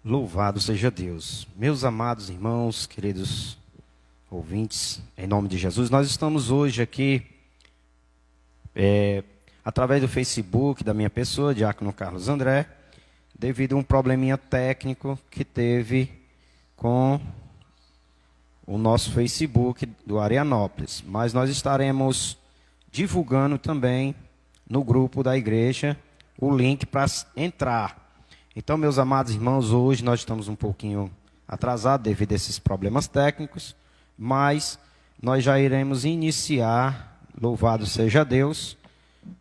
Louvado seja Deus. Meus amados irmãos, queridos ouvintes, em nome de Jesus, nós estamos hoje aqui, através do Facebook da minha pessoa, Diácono Carlos André, devido a um probleminha técnico que teve com o nosso Facebook do Arianópolis. Mas nós estaremos divulgando também no grupo da igreja o link para entrar. Então, meus amados irmãos, hoje nós estamos um pouquinho atrasados devido a esses problemas técnicos, mas nós já iremos iniciar, louvado seja Deus,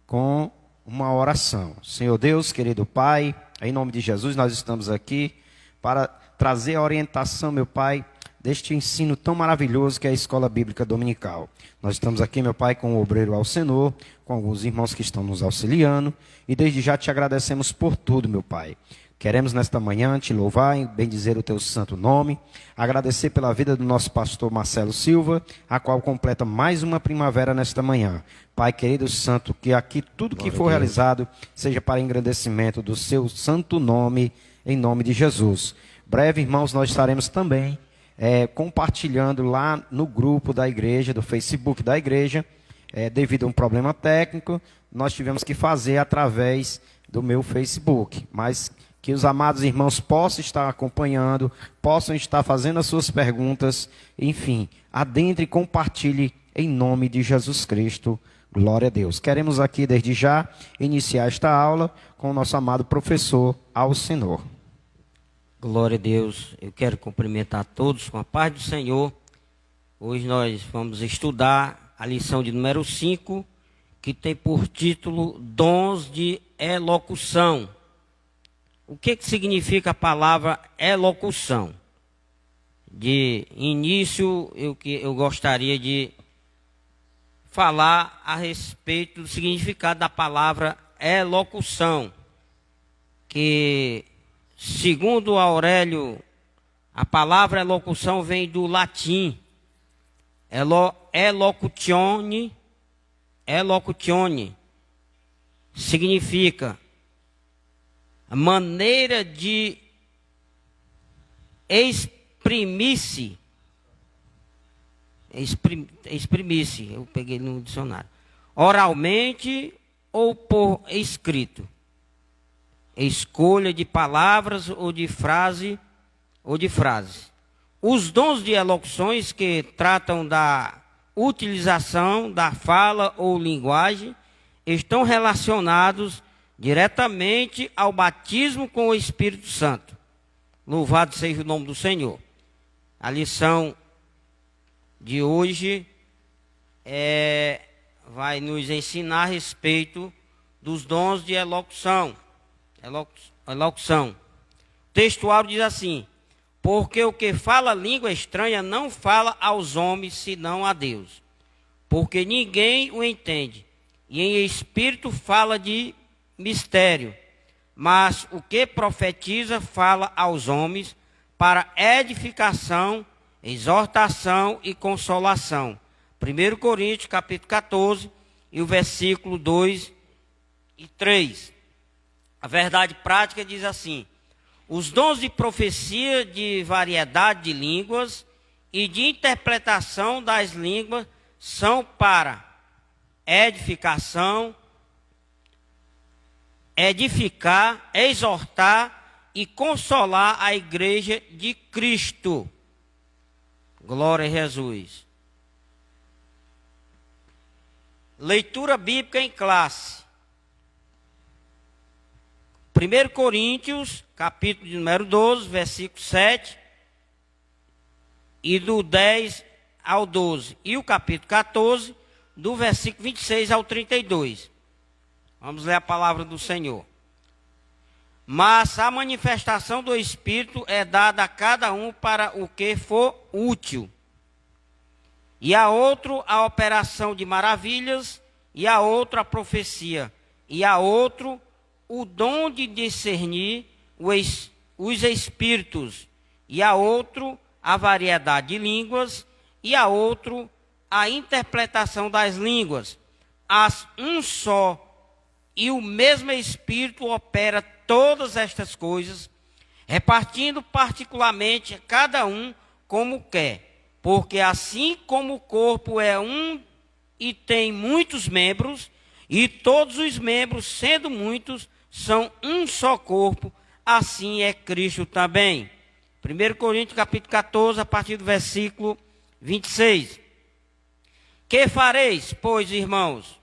com uma oração. Senhor Deus, querido Pai, em nome de Jesus, nós estamos aqui para trazer a orientação, meu Pai, deste ensino tão maravilhoso que é a Escola Bíblica Dominical. Nós estamos aqui, meu Pai, com o obreiro Alcenor, com alguns irmãos que estão nos auxiliando, e desde já te agradecemos por tudo, meu Pai. Queremos nesta manhã te louvar e bendizer o teu santo nome, agradecer pela vida do nosso pastor Marcelo Silva, a qual completa mais uma primavera nesta manhã. Pai querido santo, que aqui tudo que for realizado seja para engrandecimento do seu santo nome, em nome de Jesus. Breve, irmãos, nós estaremos também compartilhando lá no grupo da igreja, do Facebook da igreja, devido a um problema técnico, nós tivemos que fazer através do meu Facebook, mas que os amados irmãos possam estar acompanhando, possam estar fazendo as suas perguntas, enfim, adentre e compartilhe em nome de Jesus Cristo, glória a Deus. Queremos aqui desde já iniciar esta aula com o nosso amado professor Alcenor. Glória a Deus, eu quero cumprimentar todos com a paz do Senhor. Hoje nós vamos estudar a lição de número 5, que tem por título Dons de Elocução. O que significa a palavra elocução? De início, eu gostaria de falar a respeito do significado da palavra elocução, que, segundo Aurélio, a palavra elocução vem do latim, elocutione, significa a maneira de exprimir-se, eu peguei no dicionário, oralmente ou por escrito, escolha de palavras ou de frases. Os dons de elocuções que tratam da utilização da fala ou linguagem estão relacionados diretamente ao batismo com o Espírito Santo. Louvado seja o nome do Senhor. A lição de hoje vai nos ensinar a respeito dos dons de elocução. O textual diz assim: porque o que fala língua estranha não fala aos homens, senão a Deus. Porque ninguém o entende, e em espírito fala de mistério, mas o que profetiza fala aos homens para edificação, exortação e consolação. 1 Coríntios capítulo 14 e o versículo 2 e 3. A verdade prática diz assim: os dons de profecia, de variedade de línguas e de interpretação das línguas são para edificação, edificar, exortar e consolar a igreja de Cristo. Glória a Jesus. Leitura bíblica em classe. 1 Coríntios, capítulo de número 12, versículo 7, e do 10 ao 12. E o capítulo 14, do versículo 26 ao 32. Vamos ler a palavra do Senhor. Mas a manifestação do Espírito é dada a cada um para o que for útil. E a outro a operação de maravilhas, e a outro a profecia, e a outro o dom de discernir os espíritos, e a outro a variedade de línguas, e a outro a interpretação das línguas. As um só e o mesmo Espírito opera todas estas coisas, repartindo particularmente a cada um como quer. Porque assim como o corpo é um e tem muitos membros, e todos os membros, sendo muitos, são um só corpo, assim é Cristo também. 1 Coríntios capítulo 14, a partir do versículo 26. Que fareis, pois, irmãos,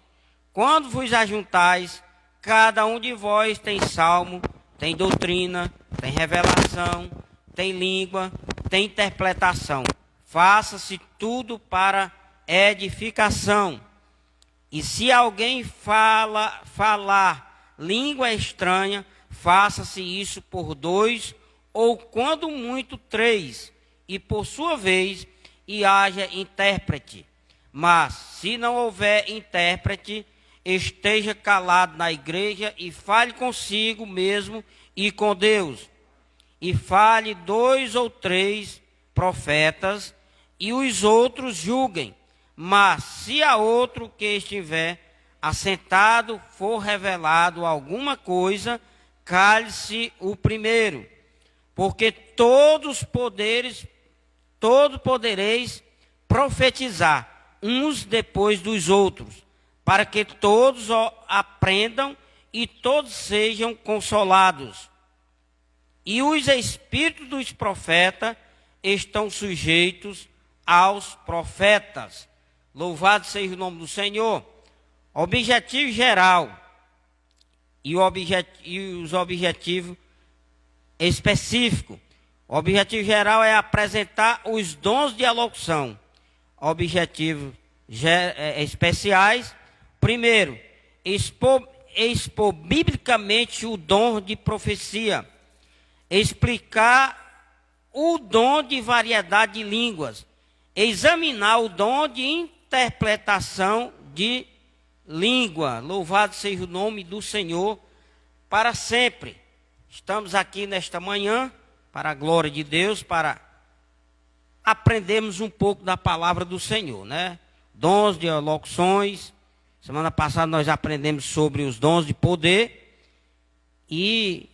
quando vos ajuntais, cada um de vós tem salmo, tem doutrina, tem revelação, tem língua, tem interpretação. Faça-se tudo para edificação. E se alguém falar língua estranha, faça-se isso por 2, ou quando muito 3, e por sua vez, e haja intérprete. Mas, se não houver intérprete, esteja calado na igreja e fale consigo mesmo e com Deus. E fale 2 ou 3 profetas, e os outros julguem. Mas, se a outro que estiver assentado for revelado alguma coisa, cale-se o primeiro. Porque todos podereis profetizar, uns depois dos outros, para que todos aprendam e todos sejam consolados. E os espíritos dos profetas estão sujeitos aos profetas. Louvado seja o nome do Senhor. Objetivo geral e os objetivos específicos. O objetivo geral é apresentar os dons de elocução. Objetivos especiais. Primeiro, expor biblicamente o dom de profecia. Explicar o dom de variedade de línguas. Examinar o dom de interpretação de língua. Louvado seja o nome do Senhor para sempre. Estamos aqui nesta manhã, para a glória de Deus, para aprendermos um pouco da palavra do Senhor, né? Dons de elocuções. Semana passada nós aprendemos sobre os dons de poder. E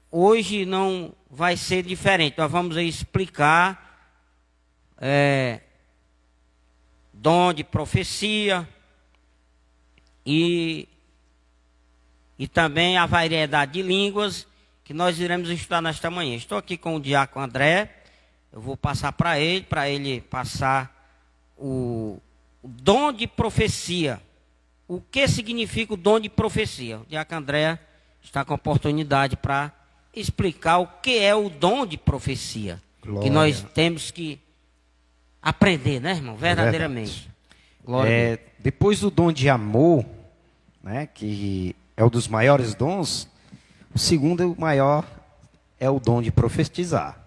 hoje não vai ser diferente. Nós vamos explicar dom de profecia e também a variedade de línguas que nós iremos estudar nesta manhã. Estou aqui com o diácono André. Eu vou passar para ele passar o dom de profecia. O que significa o dom de profecia? O diácono André está com a oportunidade para explicar o que é o dom de profecia. Glória. Que nós temos que aprender, né, irmão? Verdadeiramente. Glória. Depois do dom de amor, né, que é um dos maiores dons, o segundo maior é o dom de profetizar.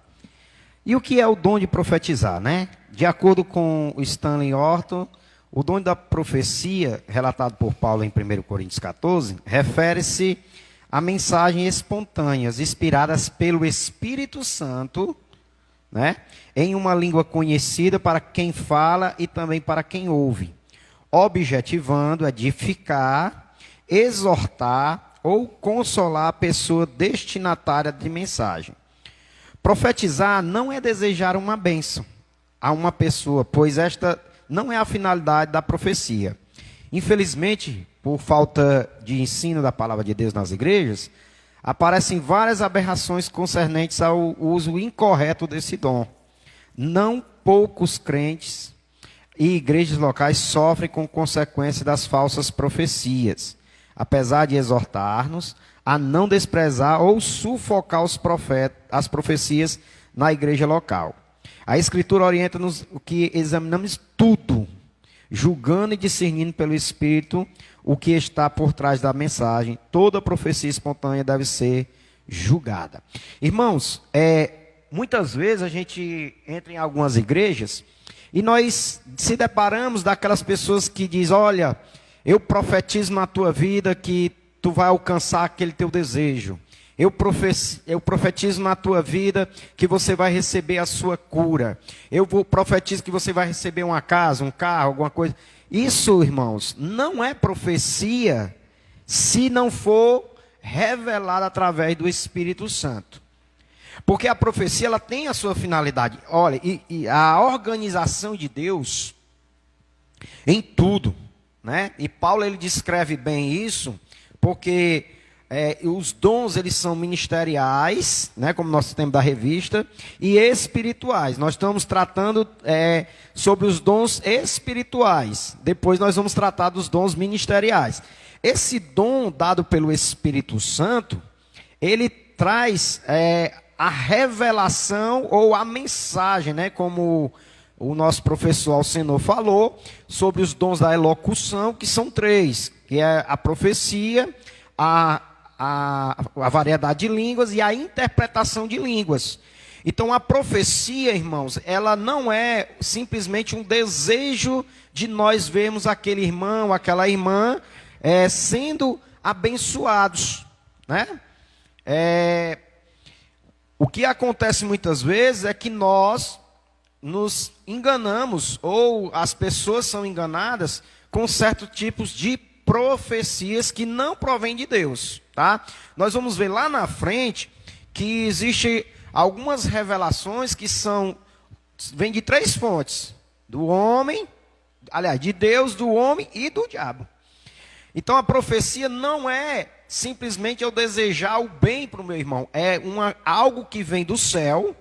E o que é o dom de profetizar, né? De acordo com o Stanley Orton, o dom da profecia, relatado por Paulo em 1 Coríntios 14, refere-se a mensagens espontâneas, inspiradas pelo Espírito Santo, né, em uma língua conhecida para quem fala e também para quem ouve, objetivando edificar, exortar ou consolar a pessoa destinatária de mensagem. Profetizar não é desejar uma bênção a uma pessoa, pois esta não é a finalidade da profecia. Infelizmente, por falta de ensino da palavra de Deus nas igrejas, aparecem várias aberrações concernentes ao uso incorreto desse dom. Não poucos crentes e igrejas locais sofrem com consequência das falsas profecias, apesar de exortar-nos a não desprezar ou sufocar as profecias na igreja local. A Escritura orienta-nos que examinamos tudo, julgando e discernindo pelo Espírito o que está por trás da mensagem. Toda profecia espontânea deve ser julgada. Irmãos, muitas vezes a gente entra em algumas igrejas e nós se deparamos daquelas pessoas que dizem: olha, eu profetizo na tua vida que tu vai alcançar aquele teu desejo. Eu profetizo na tua vida que você vai receber a sua cura. Profetizo que você vai receber uma casa, um carro, alguma coisa. Isso, irmãos, não é profecia se não for revelada através do Espírito Santo. Porque a profecia ela tem a sua finalidade. Olha, e a organização de Deus em tudo, né? E Paulo ele descreve bem isso, porque os dons eles são ministeriais, né? Como nós temos da revista, e espirituais. Nós estamos tratando sobre os dons espirituais. Depois nós vamos tratar dos dons ministeriais. Esse dom dado pelo Espírito Santo, ele traz a revelação ou a mensagem, né? Como o nosso professor Alcenor falou, sobre os dons da elocução, que são 3, que é a profecia, a variedade de línguas e a interpretação de línguas. Então a profecia, irmãos, ela não é simplesmente um desejo de nós vermos aquele irmão, aquela irmã sendo abençoados, né? O que acontece muitas vezes é que nós nos enganamos, ou as pessoas são enganadas com certos tipos de profecias que não provêm de Deus, tá? Nós vamos ver lá na frente que existe algumas revelações que vêm de 3 fontes: do homem, aliás, de Deus, do homem e do diabo. Então a profecia não é simplesmente eu desejar o bem para o meu irmão, é algo que vem do céu.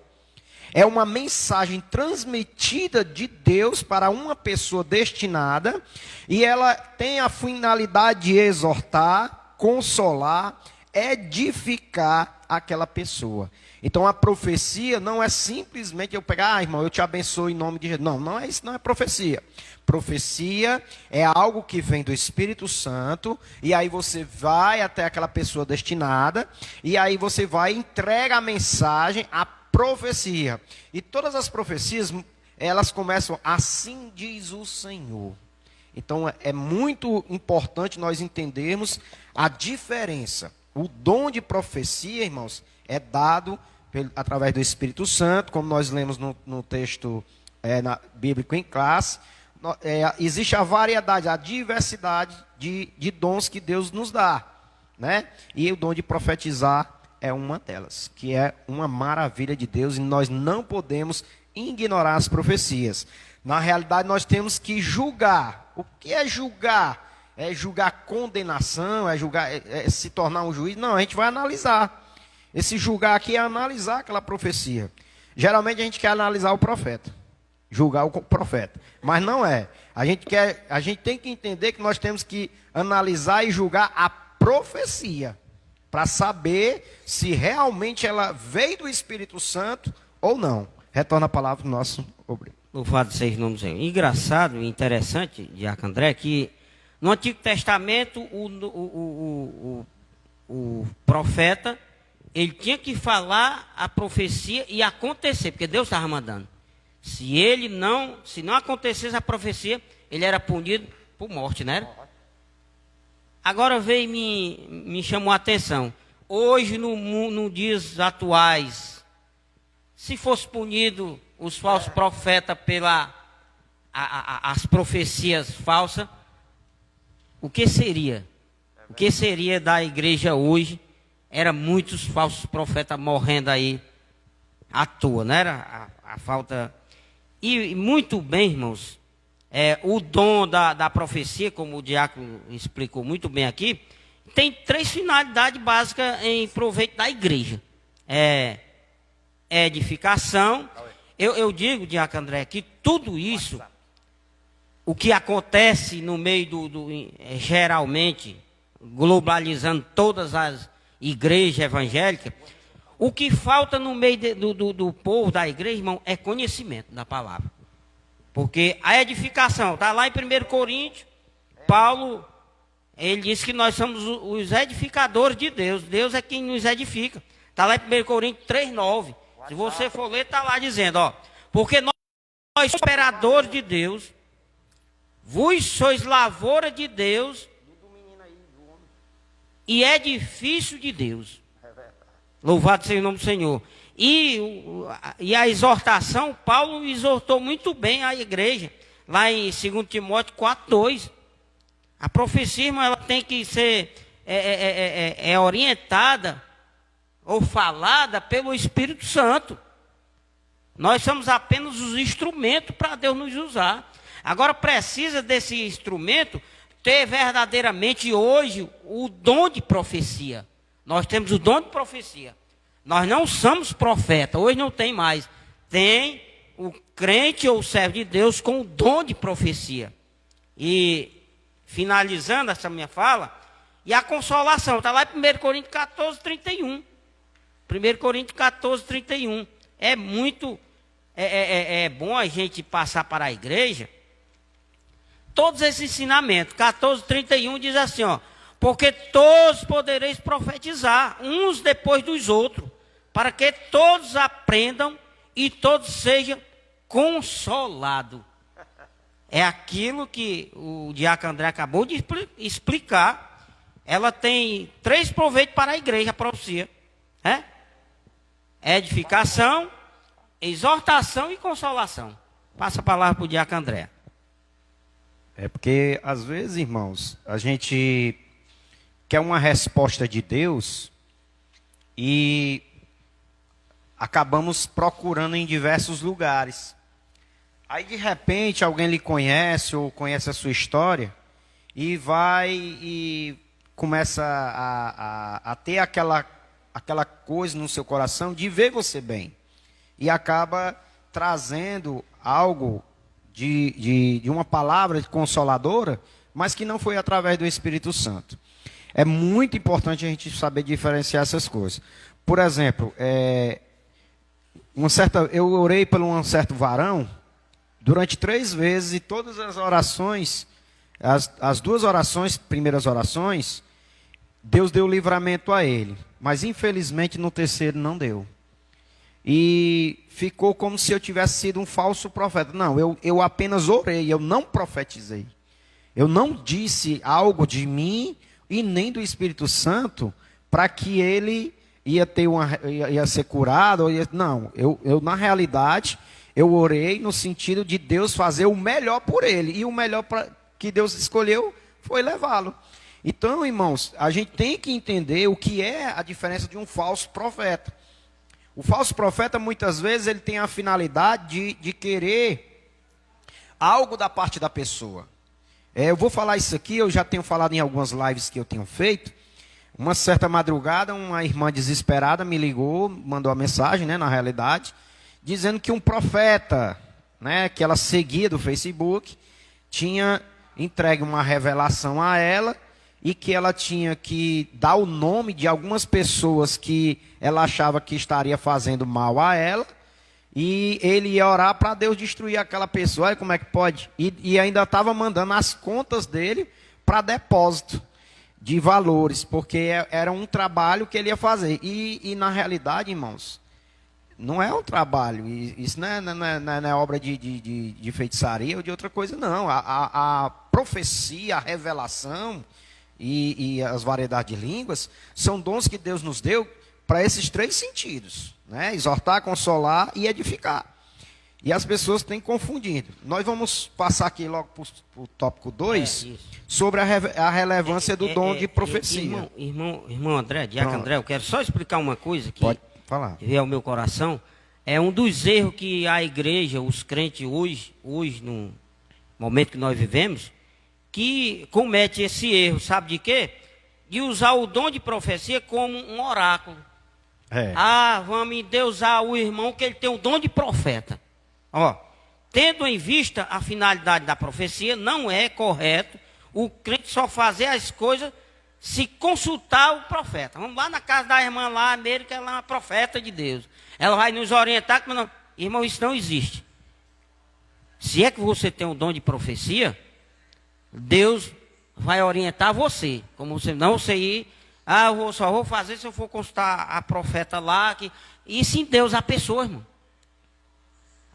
É uma mensagem transmitida de Deus para uma pessoa destinada, e ela tem a finalidade de exortar, consolar, edificar aquela pessoa. Então a profecia não é simplesmente eu pegar, irmão, eu te abençoo em nome de Jesus. Não, não é isso, não é profecia. Profecia é algo que vem do Espírito Santo, e aí você vai até aquela pessoa destinada, e aí você vai e entrega a mensagem, a profecia. E todas as profecias, elas começam assim diz o Senhor. Então é muito importante nós entendermos a diferença. O dom de profecia, irmãos, é dado através do Espírito Santo, como nós lemos no texto bíblico em classe. Existe a variedade, a diversidade de dons que Deus nos dá, né? E o dom de profetizar é uma delas, que é uma maravilha de Deus, e nós não podemos ignorar as profecias. Na realidade, nós temos que julgar. O que é julgar? É julgar condenação, é se tornar um juiz? Não, a gente vai analisar. Esse julgar aqui é analisar aquela profecia. Geralmente a gente quer analisar o profeta, julgar o profeta, mas não é. A gente tem que entender que nós temos que analisar e julgar a profecia, para saber se realmente ela veio do Espírito Santo ou não. Retorna a palavra do nosso obreiro. Louvado seja o nome do Senhor. Engraçado e interessante, Diácono André, que no Antigo Testamento o profeta, ele tinha que falar a profecia e acontecer, porque Deus estava mandando. Se não acontecesse a profecia, ele era punido por morte, não era? Agora veio e me chamou a atenção. Hoje, nos dias atuais, se fosse punido os falsos profetas as profecias falsas, o que seria? O que seria da igreja hoje? Era muitos falsos profetas morrendo aí à toa, não era? A falta. E muito bem, irmãos. O dom da profecia, como o diácono explicou muito bem aqui, tem 3 finalidades básicas em proveito da igreja. Edificação. Eu digo, diácono André, que tudo isso, o que acontece no meio geralmente, globalizando todas as igrejas evangélicas, o que falta no meio do povo da igreja, irmão, é conhecimento da palavra. Porque a edificação, está lá em 1 Coríntios, Paulo, ele diz que nós somos os edificadores de Deus. Deus é quem nos edifica. Está lá em 1 Coríntios 3,9. Se você for ler, está lá dizendo, porque nós somos operadores de Deus, vós sois lavoura de Deus e edifício de Deus. Louvado seja o nome do Senhor. E a exortação, Paulo exortou muito bem a igreja, lá em 2 Timóteo 4,2. A profecia, irmão, ela tem que ser orientada ou falada pelo Espírito Santo. Nós somos apenas os instrumentos para Deus nos usar. Agora precisa desse instrumento ter verdadeiramente hoje o dom de profecia. Nós temos o dom de profecia. Nós não somos profeta, hoje não tem mais. Tem o crente ou o servo de Deus com o dom de profecia. E finalizando essa minha fala, e a consolação, está lá em 1 Coríntios 14, 31. 1 Coríntios 14, 31. É muito, é bom a gente passar para a igreja todos esses ensinamentos. 14, 31 diz assim, ó: porque todos podereis profetizar, uns depois dos outros, para que todos aprendam e todos sejam consolados. É aquilo que o diácono André acabou de explicar. Ela tem 3 proveitos para a igreja, a profecia. Edificação, exortação e consolação. Passa a palavra para o diácono André. É porque, às vezes, irmãos, a gente quer uma resposta de Deus e acabamos procurando em diversos lugares. Aí, de repente, alguém lhe conhece ou conhece a sua história e vai e começa a ter aquela coisa no seu coração de ver você bem. E acaba trazendo algo de uma palavra consoladora, mas que não foi através do Espírito Santo. É muito importante a gente saber diferenciar essas coisas. Por exemplo, eu orei por um certo varão durante 3 vezes, e todas as orações, as 2 orações, primeiras orações, Deus deu livramento a ele. Mas infelizmente no terceiro não deu. E ficou como se eu tivesse sido um falso profeta. Não, eu apenas orei, eu não profetizei. Eu não disse algo de mim e nem do Espírito Santo para que ele ia ser curado. Não, eu na realidade, eu orei no sentido de Deus fazer o melhor por ele. E o melhor que Deus escolheu foi levá-lo. Então, irmãos, a gente tem que entender o que é a diferença de um falso profeta. O falso profeta, muitas vezes, ele tem a finalidade de querer algo da parte da pessoa. Eu vou falar isso aqui, eu já tenho falado em algumas lives que eu tenho feito. Uma certa madrugada, uma irmã desesperada me ligou, mandou uma mensagem, na realidade, dizendo que um profeta, que ela seguia do Facebook, tinha entregue uma revelação a ela, e que ela tinha que dar o nome de algumas pessoas que ela achava que estaria fazendo mal a ela, e ele ia orar para Deus destruir aquela pessoa. Olha como é que pode. E ainda estava mandando as contas dele para depósito de valores, porque era um trabalho que ele ia fazer. E na realidade, irmãos, não é um trabalho, isso não é obra de feitiçaria ou de outra coisa, não. A profecia, a revelação e as variedades de línguas são dons que Deus nos deu para esses 3 sentidos, exortar, consolar e edificar. E as pessoas têm confundido. Nós vamos passar aqui logo para o tópico 2, sobre a relevância do dom de profecia. Irmão André, diácono André, eu quero só explicar uma coisa que pode falar. Veio ao meu coração. É um dos erros que a igreja, os crentes hoje no momento que nós vivemos, que comete esse erro, sabe de quê? De usar o dom de profecia como um oráculo. Vamos endeusar o irmão que ele tem o dom de profeta. Tendo em vista a finalidade da profecia, não é correto o crente só fazer as coisas se consultar o profeta. Vamos lá na casa da irmã lá, América, ela é uma profeta de Deus. Ela vai nos orientar, mas não, irmão, isso não existe. Se é que você tem o dom de profecia, Deus vai orientar você. Como você não ir, eu só vou fazer se eu for consultar a profeta lá. E sim, Deus a pessoa, irmão.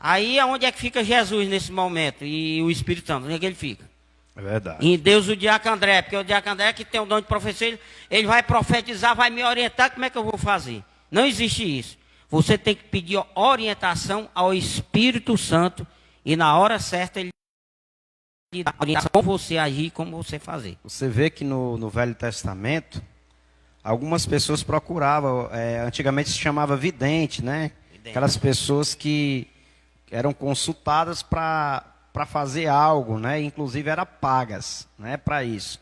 Aí onde é que fica Jesus nesse momento? E o Espírito Santo, onde é que ele fica? É verdade. Em Deus o diácono André, porque o diácono André que tem o dom de profecia, ele vai profetizar, vai me orientar, como é que eu vou fazer? Não existe isso. Você tem que pedir orientação ao Espírito Santo e na hora certa ele dá orientação como você agir, como você fazer. Você vê que no Velho Testamento, algumas pessoas procuravam, antigamente se chamava vidente, né? Vidente. Aquelas pessoas que eram consultadas para fazer algo, né? Inclusive eram pagas, né? Para isso.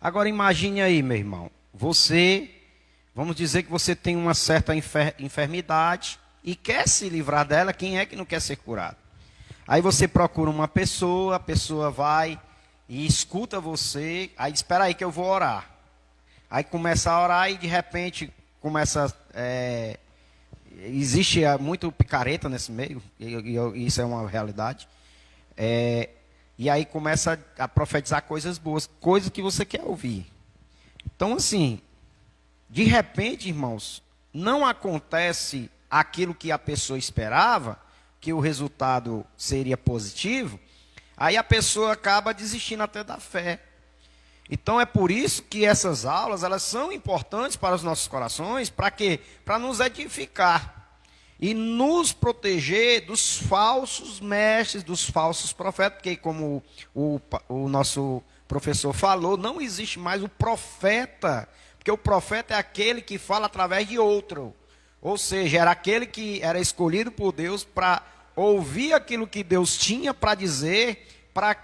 Agora imagine aí, meu irmão, vamos dizer que você tem uma certa enfermidade e quer se livrar dela, quem é que não quer ser curado? Aí você procura uma pessoa, a pessoa vai e escuta você, aí espera aí que eu vou orar. Aí começa a orar e de repente começa. Existe muito picareta nesse meio, e isso é uma realidade. E aí começa a profetizar coisas boas, coisas que você quer ouvir. Então, assim, de repente, irmãos, não acontece aquilo que a pessoa esperava, que o resultado seria positivo, aí a pessoa acaba desistindo até da fé. Então é por isso que essas aulas, elas são importantes para os nossos corações, para quê? Para nos edificar e nos proteger dos falsos mestres, dos falsos profetas, porque como o nosso professor falou, não existe mais o profeta, porque o profeta é aquele que fala através de outro, ou seja, era aquele que era escolhido por Deus para ouvir aquilo que Deus tinha para dizer para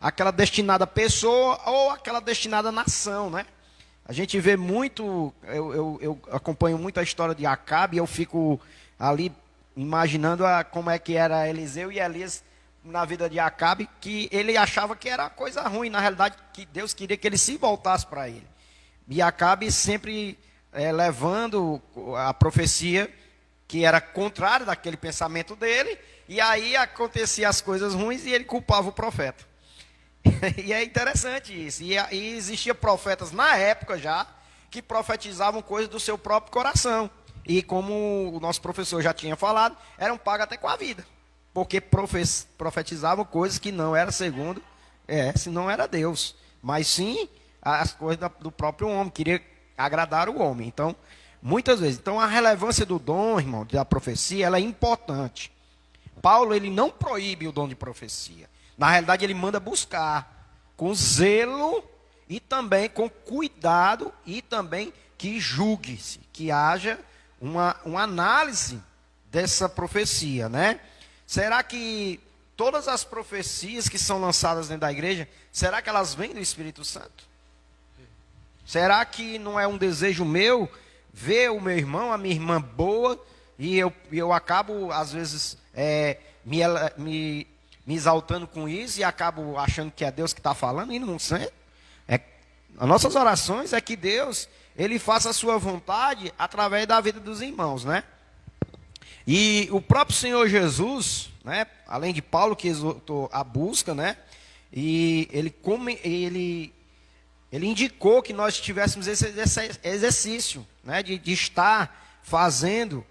aquela destinada pessoa ou aquela destinada nação, né? A gente vê muito, eu acompanho muito a história de Acabe e eu fico ali imaginando como é que era Eliseu e Elias na vida de Acabe, que ele achava que era coisa ruim, na realidade que Deus queria que ele se voltasse para ele. E Acabe sempre levando a profecia que era contrária daquele pensamento dele, e aí acontecia as coisas ruins e ele culpava o profeta. E é interessante isso. E existia profetas na época já que profetizavam coisas do seu próprio coração. E como o nosso professor já tinha falado, eram pagos até com a vida. Porque profetizavam coisas que não eram segundo, se não era Deus. Mas sim as coisas do próprio homem, queria agradar o homem. Então, muitas vezes. Então, a relevância do dom, irmão, da profecia, ela é importante. Paulo, ele não proíbe o dom de profecia. Na realidade, ele manda buscar com zelo e também com cuidado e também que julgue-se, que haja uma análise dessa profecia, né? Será que todas as profecias que são lançadas dentro da igreja, será que elas vêm do Espírito Santo? Será que não é um desejo meu ver o meu irmão, a minha irmã boa, e eu acabo, às vezes, me exaltando com isso e acabo achando que é Deus que está falando e não sei. As nossas orações é que Deus, ele faça a sua vontade através da vida dos irmãos, né? E o próprio Senhor Jesus, né, além de Paulo que exortou a busca, né, e ele indicou que nós tivéssemos esse exercício, né, de estar fazendo,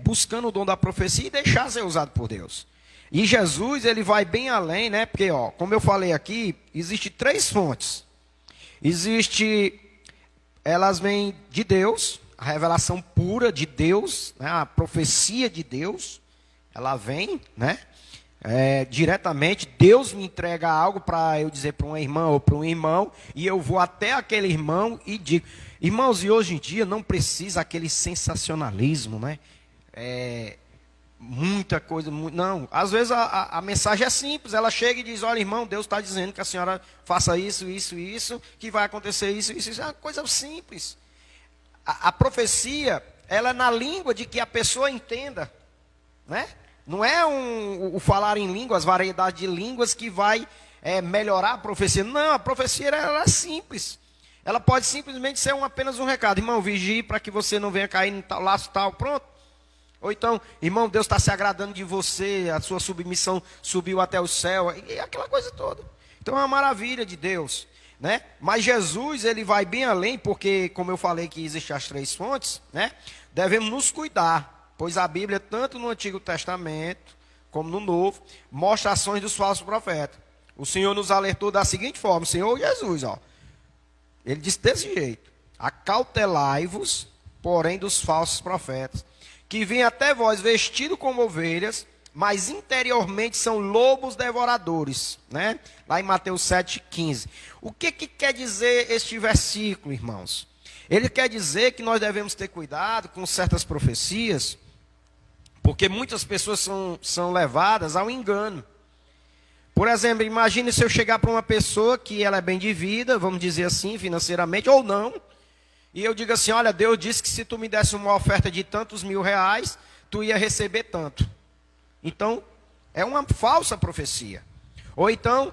buscando o dom da profecia e deixar ser usado por Deus. E Jesus, ele vai bem além, né? Porque, como eu falei aqui, existe 3 fontes. Elas vêm de Deus, a revelação pura de Deus, né? A profecia de Deus, ela vem, né? Diretamente, Deus me entrega algo para eu dizer para uma irmã ou para um irmão, e eu vou até aquele irmão e digo, irmãos, e hoje em dia não precisa aquele sensacionalismo, né? Muita coisa, não, às vezes a mensagem é simples, ela chega e diz, olha irmão, Deus está dizendo que a senhora faça isso, isso, isso, que vai acontecer isso, isso, isso, é uma coisa simples. A profecia, ela é na língua de que a pessoa entenda, né? Não é o falar em línguas, variedade de línguas que vai melhorar a profecia, não, a profecia ela é simples, ela pode simplesmente ser apenas um recado, irmão, vigie para que você não venha cair em tal laço tal, pronto. Ou então, irmão, Deus está se agradando de você, a sua submissão subiu até o céu, e aquela coisa toda. Então é uma maravilha de Deus, né? Mas Jesus, ele vai bem além, porque, como eu falei que existem as 3 fontes, né? Devemos nos cuidar, pois a Bíblia, tanto no Antigo Testamento, como no Novo, mostra ações dos falsos profetas. O Senhor nos alertou da seguinte forma, o Senhor Jesus, ele disse desse jeito, acautelai-vos, porém, dos falsos profetas, que vêm até vós vestidos como ovelhas, mas interiormente são lobos devoradores, né? Lá em Mateus 7,15. O que quer dizer este versículo, irmãos? Ele quer dizer que nós devemos ter cuidado com certas profecias, porque muitas pessoas são levadas ao engano. Por exemplo, imagine se eu chegar para uma pessoa que ela é bem de vida, vamos dizer assim, financeiramente, ou não, e eu digo assim, olha, Deus disse que se tu me desse uma oferta de tantos R$ 1.000, tu ia receber tanto. Então, é uma falsa profecia. Ou então,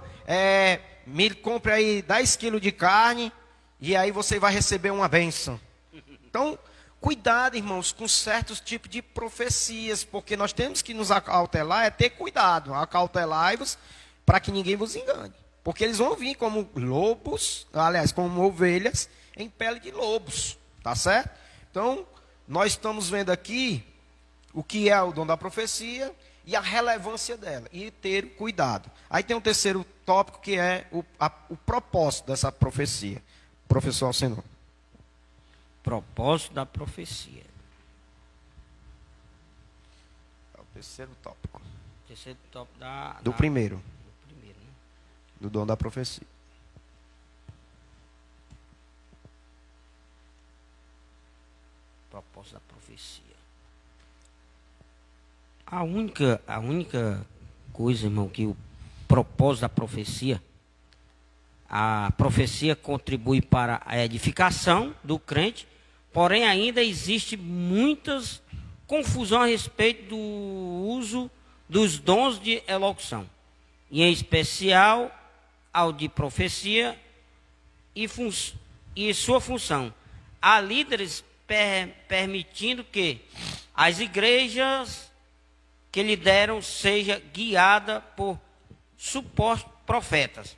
me compre aí 10 quilos de carne, e aí você vai receber uma bênção. Então, cuidado, irmãos, com certos tipos de profecias, porque nós temos que nos acautelar, ter cuidado, acautelai-vos, para que ninguém vos engane. Porque eles vão vir como lobos, aliás, como ovelhas, em pele de lobos, tá certo? Então, nós estamos vendo aqui o que é o dom da profecia e a relevância dela, e ter cuidado. Aí tem um terceiro tópico que é o propósito dessa profecia. Professor Alcenor. Propósito da profecia. É o terceiro tópico. Terceiro tópico do primeiro. Do primeiro, né? Do dom da profecia. Propósito da profecia. A única coisa, irmão, que o propósito da profecia, a profecia contribui para a edificação do crente, porém ainda existe muitas confusão a respeito do uso dos dons de elocução, e em especial ao de profecia e sua função. Há líderes permitindo que as igrejas que lideram seja guiada por supostos profetas.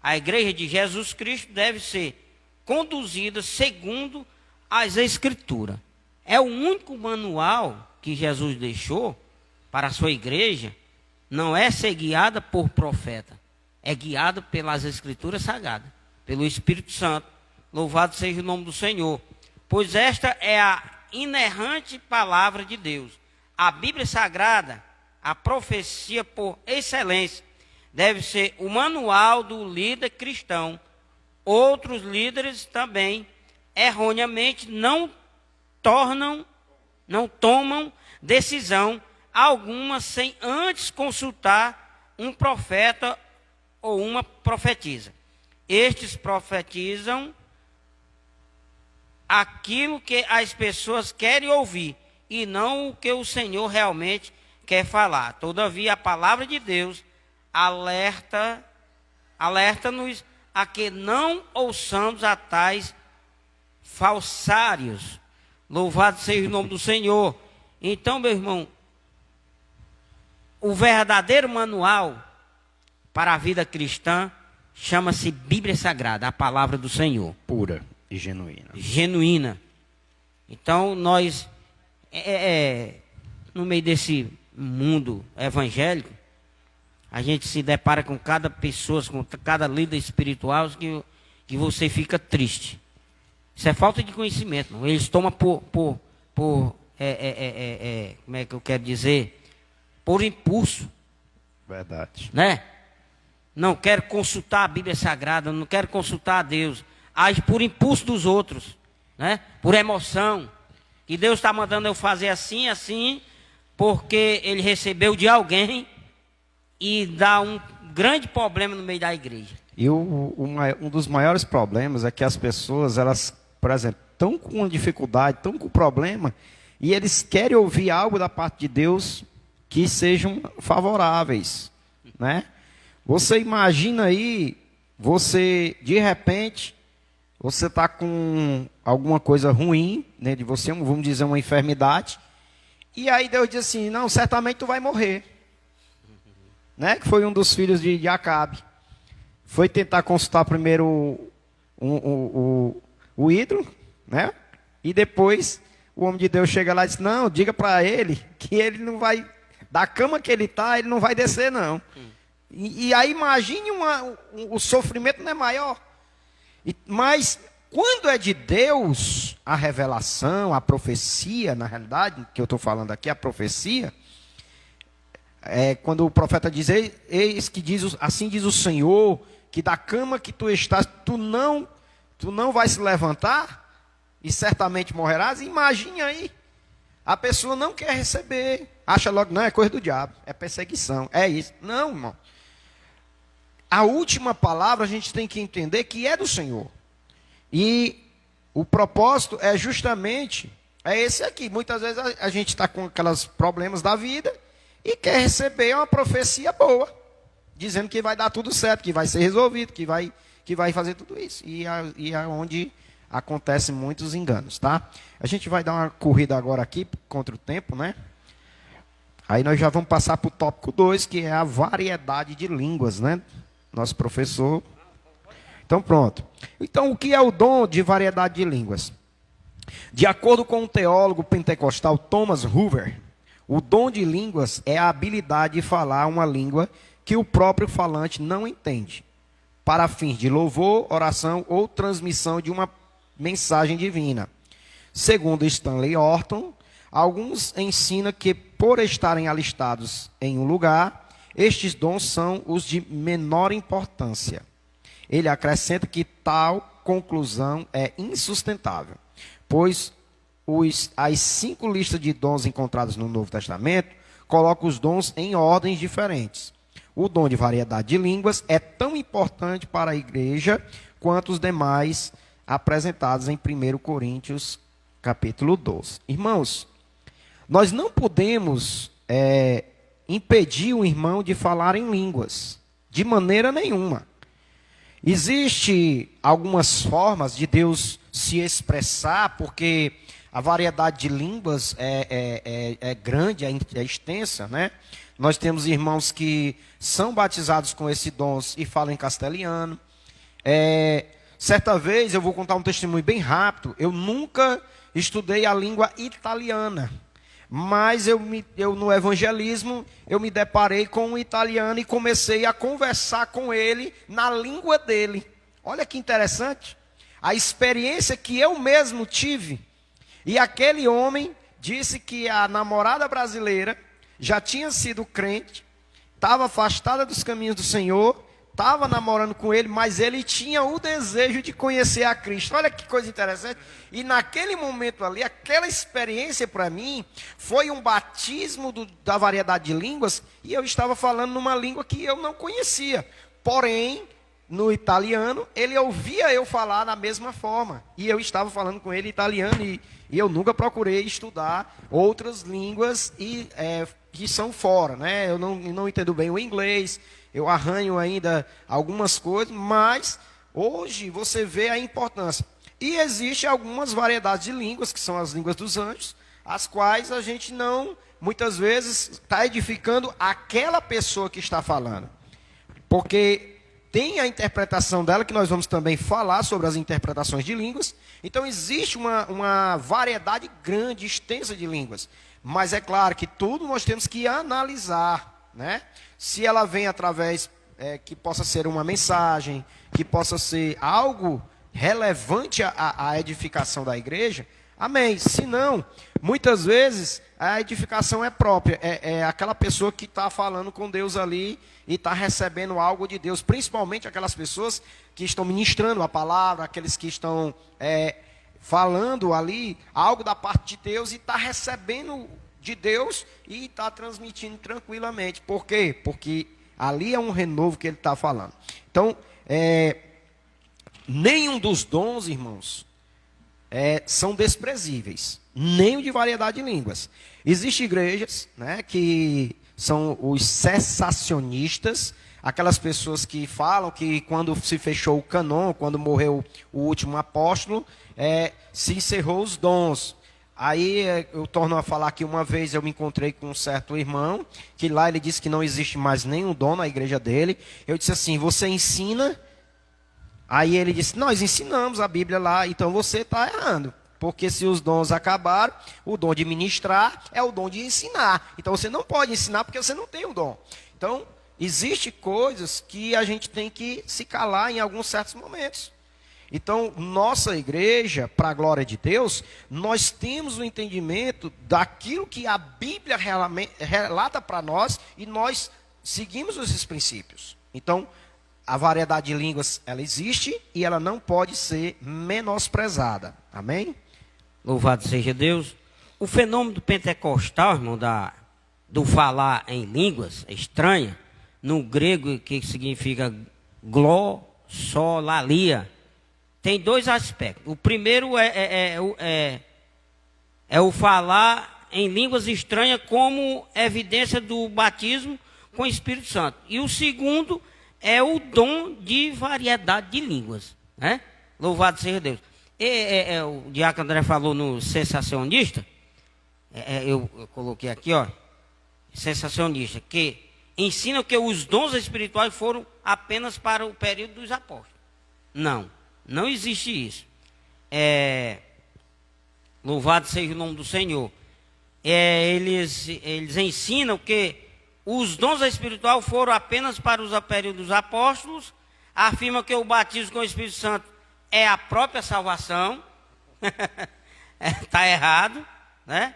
A igreja de Jesus Cristo deve ser conduzida segundo as Escrituras. É o único manual que Jesus deixou para a sua igreja, não é ser guiada por profeta, é guiada pelas Escrituras Sagradas, pelo Espírito Santo. Louvado seja o nome do Senhor. Pois esta é a inerrante palavra de Deus. A Bíblia Sagrada, a profecia por excelência, deve ser o manual do líder cristão. Outros líderes também, erroneamente, não tomam decisão alguma sem antes consultar um profeta ou uma profetisa. Estes profetizam aquilo que as pessoas querem ouvir e não o que o Senhor realmente quer falar. Todavia, a palavra de Deus alerta-nos a que não ouçamos a tais falsários. Louvado seja o nome do Senhor. Então, meu irmão, o verdadeiro manual para a vida cristã chama-se Bíblia Sagrada, a palavra do Senhor. Pura e genuína. Genuína. Então, nós, no meio desse mundo evangélico, a gente se depara com cada pessoa, com cada líder espiritual que você fica triste. Isso é falta de conhecimento. Não? Eles tomam como é que eu quero dizer? Por impulso. Verdade. Né? Não quero consultar a Bíblia Sagrada, não quero consultar a Deus. Age por impulso dos outros, né? Por emoção. E Deus está mandando eu fazer assim, assim, porque ele recebeu de alguém e dá um grande problema no meio da igreja. E um dos maiores problemas é que as pessoas, elas, por exemplo, estão com dificuldade, estão com problema, e eles querem ouvir algo da parte de Deus que sejam favoráveis, né? Você imagina aí, você, de repente, você está com alguma coisa ruim, né, de você, vamos dizer, uma enfermidade, e aí Deus diz assim, não, certamente tu vai morrer. Né? Que foi um dos filhos de Acabe. Foi tentar consultar primeiro o ídolo, né? E depois o homem de Deus chega lá e diz, não, diga para ele que ele não vai, da cama que ele está, ele não vai descer não. E aí imagine o sofrimento não é maior. Mas quando é de Deus, a revelação, a profecia, na realidade, que eu estou falando aqui, a profecia, quando o profeta diz, eis que diz, assim diz o Senhor, que da cama que tu estás, tu não vai se levantar, e certamente morrerás. Imagine aí, a pessoa não quer receber, acha logo, não, é coisa do diabo, é perseguição, é isso. Não, irmão. A última palavra a gente tem que entender que é do Senhor. E o propósito é justamente, é esse aqui. Muitas vezes a gente está com aqueles problemas da vida e quer receber uma profecia boa, dizendo que vai dar tudo certo, que vai ser resolvido, que vai fazer tudo isso. E é onde acontecem muitos enganos, tá? A gente vai dar uma corrida agora aqui contra o tempo, né? Aí nós já vamos passar para o tópico 2, que é a variedade de línguas, né? Nosso professor. Então, pronto. Então, o que é o dom de variedade de línguas? De acordo com o teólogo pentecostal Thomas Hoover, o dom de línguas é a habilidade de falar uma língua que o próprio falante não entende, para fins de louvor, oração ou transmissão de uma mensagem divina. Segundo Stanley Orton, alguns ensinam que, por estarem alistados em um lugar, estes dons são os de menor importância. Ele acrescenta que tal conclusão é insustentável, pois as 5 listas de dons encontradas no Novo Testamento colocam os dons em ordens diferentes. O dom de variedade de línguas é tão importante para a igreja quanto os demais apresentados em 1 Coríntios, capítulo 12. Irmãos, nós não podemos impedir o irmão de falar em línguas, de maneira nenhuma. Existem algumas formas de Deus se expressar, porque a variedade de línguas é grande, é extensa, né? Nós temos irmãos que são batizados com esse dom e falam em castelhano. Certa vez, eu vou contar um testemunho bem rápido, eu nunca estudei a língua italiana, mas eu no evangelismo, eu me deparei com um italiano e comecei a conversar com ele na língua dele. Olha que interessante, a experiência que eu mesmo tive. E aquele homem disse que a namorada brasileira já tinha sido crente, estava afastada dos caminhos do Senhor, estava namorando com ele, mas ele tinha o desejo de conhecer a Cristo. Olha que coisa interessante. E naquele momento ali, aquela experiência para mim, foi um batismo da variedade de línguas, e eu estava falando numa língua que eu não conhecia. Porém, no italiano, ele ouvia eu falar da mesma forma. E eu estava falando com ele italiano, e eu nunca procurei estudar outras línguas que são fora, né? Eu não entendo bem o inglês, eu arranho ainda algumas coisas, mas hoje você vê a importância. E existem algumas variedades de línguas, que são as línguas dos anjos, as quais a gente não, muitas vezes, está edificando aquela pessoa que está falando. Porque tem a interpretação dela, que nós vamos também falar sobre as interpretações de línguas. Então existe uma variedade grande, extensa de línguas. Mas é claro que tudo nós temos que analisar, né? Se ela vem através, que possa ser uma mensagem, que possa ser algo relevante à edificação da igreja, amém. Se não, muitas vezes a edificação é própria, é aquela pessoa que está falando com Deus ali e está recebendo algo de Deus, principalmente aquelas pessoas que estão ministrando a palavra, aqueles que estão falando ali algo da parte de Deus e está recebendo de Deus e está transmitindo tranquilamente. Por quê? Porque ali é um renovo que ele está falando. Então, nenhum dos dons, irmãos, são desprezíveis, nem o de variedade de línguas. Existem igrejas, né, que são os cessacionistas, aquelas pessoas que falam que quando se fechou o cânon, quando morreu o último apóstolo, se encerrou os dons. Aí eu torno a falar que uma vez eu me encontrei com um certo irmão, que lá ele disse que não existe mais nenhum dom na igreja dele. Eu disse assim, você ensina? Aí ele disse, nós ensinamos a Bíblia lá, então você está errando. Porque se os dons acabaram, o dom de ministrar é o dom de ensinar. Então você não pode ensinar porque você não tem o dom. Então, existem coisas que a gente tem que se calar em alguns certos momentos. Então, nossa igreja, para a glória de Deus, nós temos o entendimento daquilo que a Bíblia relata para nós e nós seguimos esses princípios. Então, a variedade de línguas, ela existe e ela não pode ser menosprezada. Amém? Louvado seja Deus. O fenômeno do pentecostal, irmão, do falar em línguas estranhas, no grego, que significa glossolalia, tem dois aspectos. O primeiro é o falar em línguas estranhas como evidência do batismo com o Espírito Santo. E o segundo é o dom de variedade de línguas, né? Louvado seja Deus. O diácono André falou no sensacionista, eu coloquei aqui, ó, sensacionista, que ensina que os dons espirituais foram apenas para o período dos apóstolos. Não existe isso. Louvado seja o nome do Senhor. Eles ensinam que os dons espirituais foram apenas para o período dos apóstolos, afirma que o batismo com o Espírito Santo é a própria salvação. Está errado, né?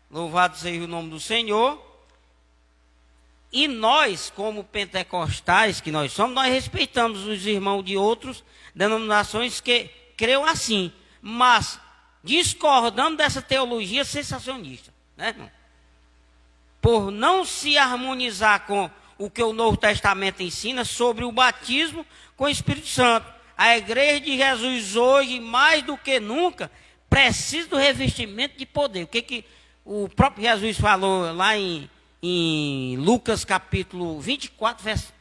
Louvado seja o nome do Senhor. E nós, como pentecostais que nós somos, nós respeitamos os irmãos de outras denominações que creem assim, mas discordamos dessa teologia sensacionista, né, irmão? Por não se harmonizar com o que o Novo Testamento ensina sobre o batismo com o Espírito Santo. A igreja de Jesus hoje, mais do que nunca, precisa do revestimento de poder. O que o próprio Jesus falou lá em Lucas capítulo 24, verso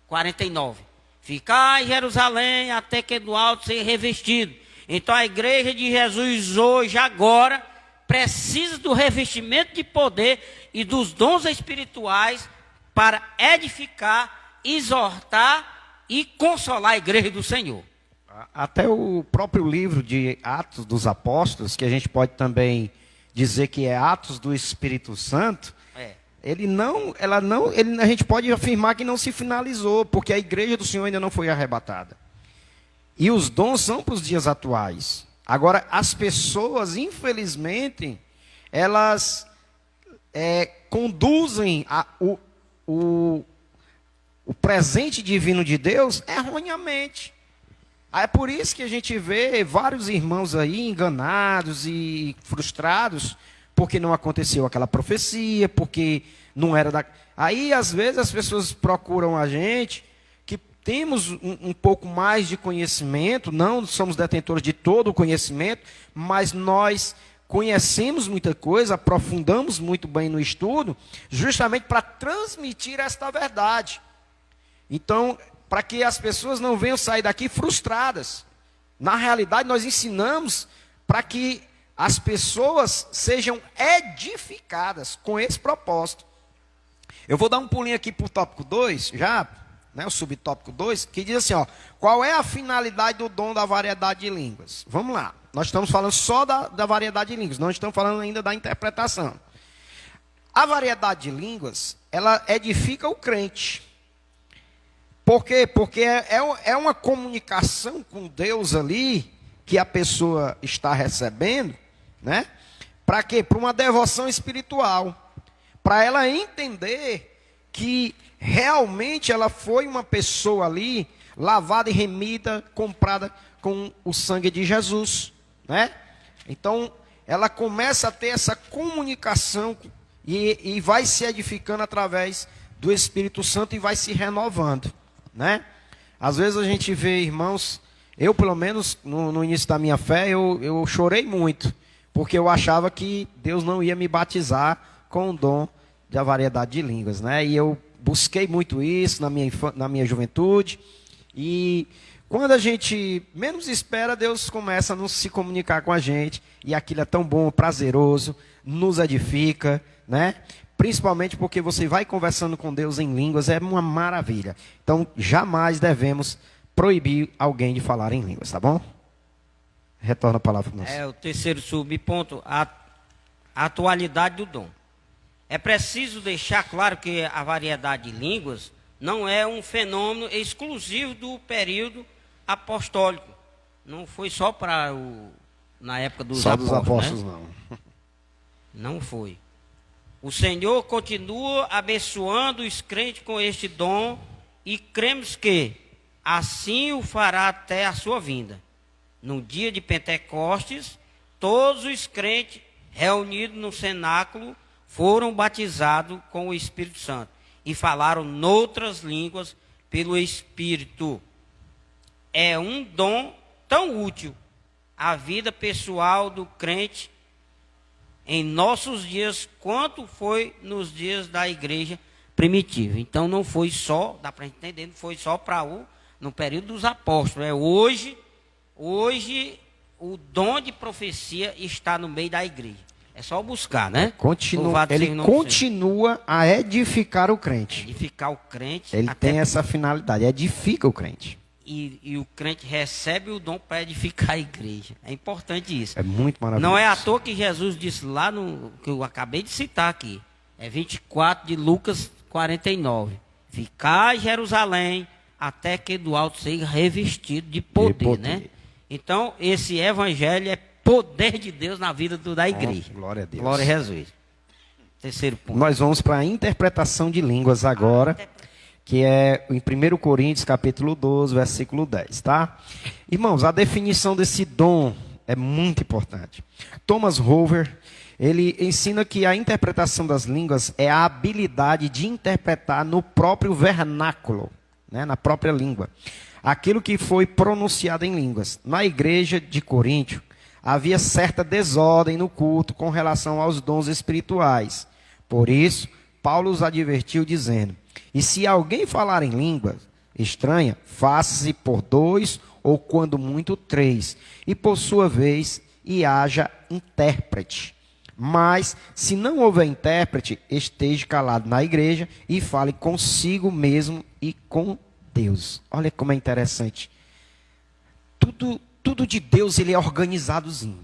49. Ficai em Jerusalém até que do alto seja revestido. Então a igreja de Jesus hoje, agora, precisa do revestimento de poder e dos dons espirituais para edificar, exortar e consolar a igreja do Senhor. Até o próprio livro de Atos dos Apóstolos, que a gente pode também dizer que é Atos do Espírito Santo, a gente pode afirmar que não se finalizou, porque a igreja do Senhor ainda não foi arrebatada. E os dons são para os dias atuais. Agora, as pessoas, infelizmente, elas conduzem o presente divino de Deus erroneamente. É por isso que a gente vê vários irmãos aí enganados e frustrados, porque não aconteceu aquela profecia, porque não era da... Aí, às vezes, as pessoas procuram a gente, que temos um pouco mais de conhecimento, não somos detentores de todo o conhecimento, mas nós conhecemos muita coisa, aprofundamos muito bem no estudo, justamente para transmitir esta verdade. Então, para que as pessoas não venham sair daqui frustradas. Na realidade, nós ensinamos para que as pessoas sejam edificadas com esse propósito. Eu vou dar um pulinho aqui para o tópico 2, já, né, o subtópico 2, que diz assim, ó, qual é a finalidade do dom da variedade de línguas? Vamos lá, nós estamos falando só da variedade de línguas, não estamos falando ainda da interpretação. A variedade de línguas, ela edifica o crente. Por quê? Porque é uma comunicação com Deus ali, que a pessoa está recebendo, né? Para quê? Para uma devoção espiritual. Para ela entender que realmente ela foi uma pessoa ali, lavada e remida, comprada com o sangue de Jesus, né? Então, ela começa a ter essa comunicação e vai se edificando através do Espírito Santo e vai se renovando, né? Às vezes a gente vê irmãos, eu pelo menos no início da minha fé, eu chorei muito, porque eu achava que Deus não ia me batizar com o dom da variedade de línguas, né? E eu busquei muito isso na minha juventude, e quando a gente menos espera, Deus começa a se comunicar com a gente, e aquilo é tão bom, prazeroso, nos edifica, né? Principalmente porque você vai conversando com Deus em línguas, é uma maravilha. Então, jamais devemos proibir alguém de falar em línguas, tá bom? Retorna a palavra para nós. O terceiro subponto, a atualidade do dom. É preciso deixar claro que a variedade de línguas não é um fenômeno exclusivo do período apostólico. Não foi só na época dos apóstolos, né? Não foi. O Senhor continua abençoando os crentes com este dom e cremos que assim o fará até a sua vinda. No dia de Pentecostes, todos os crentes reunidos no cenáculo foram batizados com o Espírito Santo e falaram noutras línguas pelo Espírito. É um dom tão útil à vida pessoal do crente em nossos dias quanto foi nos dias da igreja primitiva. Então não foi só, dá para entender, não foi só para no período dos apóstolos. Hoje o dom de profecia está no meio da igreja. É só buscar, né? Ele continua a edificar o crente. Edificar o crente. Ele tem essa finalidade, edifica o crente. E o crente recebe o dom para edificar a igreja. É importante isso. É muito maravilhoso. Não é à toa que Jesus disse lá no que eu acabei de citar aqui. É 24 de Lucas 49. Ficai em Jerusalém até que do alto seja revestido de poder, né? Então, esse evangelho é poder de Deus na vida da igreja. Glória a Deus. Glória a Jesus. Terceiro ponto. Nós vamos para a interpretação de línguas agora, que é em 1 Coríntios, capítulo 12, versículo 10, tá? Irmãos, a definição desse dom é muito importante. Thomas Rover, ele ensina que a interpretação das línguas é a habilidade de interpretar no próprio vernáculo, né, na própria língua, aquilo que foi pronunciado em línguas. Na igreja de Coríntio, havia certa desordem no culto com relação aos dons espirituais. Por isso, Paulo os advertiu dizendo: e se alguém falar em língua estranha, faça-se por 2 ou quando muito 3, e por sua vez e haja intérprete. Mas, se não houver intérprete, esteja calado na igreja e fale consigo mesmo e com Deus. Olha como é interessante. Tudo de Deus, ele é organizadozinho.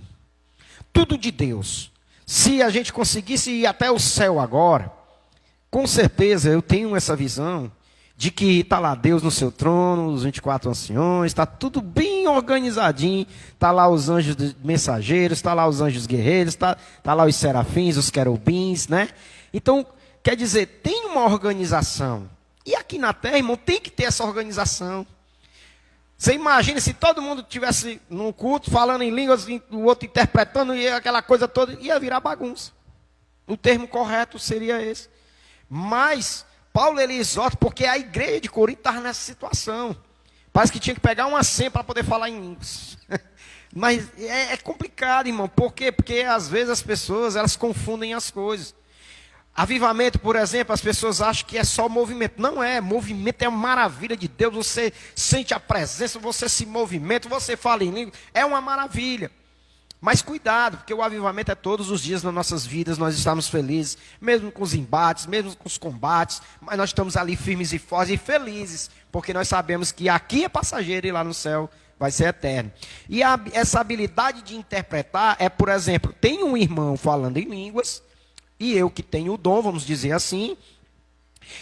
Tudo de Deus. Se a gente conseguisse ir até o céu agora, com certeza eu tenho essa visão de que está lá Deus no seu trono, os 24 anciões, está tudo bem organizadinho, está lá os anjos mensageiros, está lá os anjos guerreiros, está lá os serafins, os querubins, né? Então, quer dizer, tem uma organização. E aqui na terra, irmão, tem que ter essa organização. Você imagina se todo mundo estivesse num culto, falando em línguas, o outro interpretando, e aquela coisa toda, ia virar bagunça. O termo correto seria esse. Mas Paulo, ele exorta, porque a igreja de Corinto estava nessa situação. Parece que tinha que pegar uma senha para poder falar em línguas. Mas é complicado, irmão. Por quê? Porque às vezes as pessoas, elas confundem as coisas. Avivamento, por exemplo, as pessoas acham que é só movimento. Não é, movimento é uma maravilha de Deus. Você sente a presença, você se movimenta, você fala em língua. É uma maravilha. Mas cuidado, porque o avivamento é todos os dias nas nossas vidas, nós estamos felizes, mesmo com os embates, mesmo com os combates, mas nós estamos ali firmes e fortes e felizes, porque nós sabemos que aqui é passageiro e lá no céu vai ser eterno. E essa habilidade de interpretar é, por exemplo, tem um irmão falando em línguas, e eu que tenho o dom, vamos dizer assim,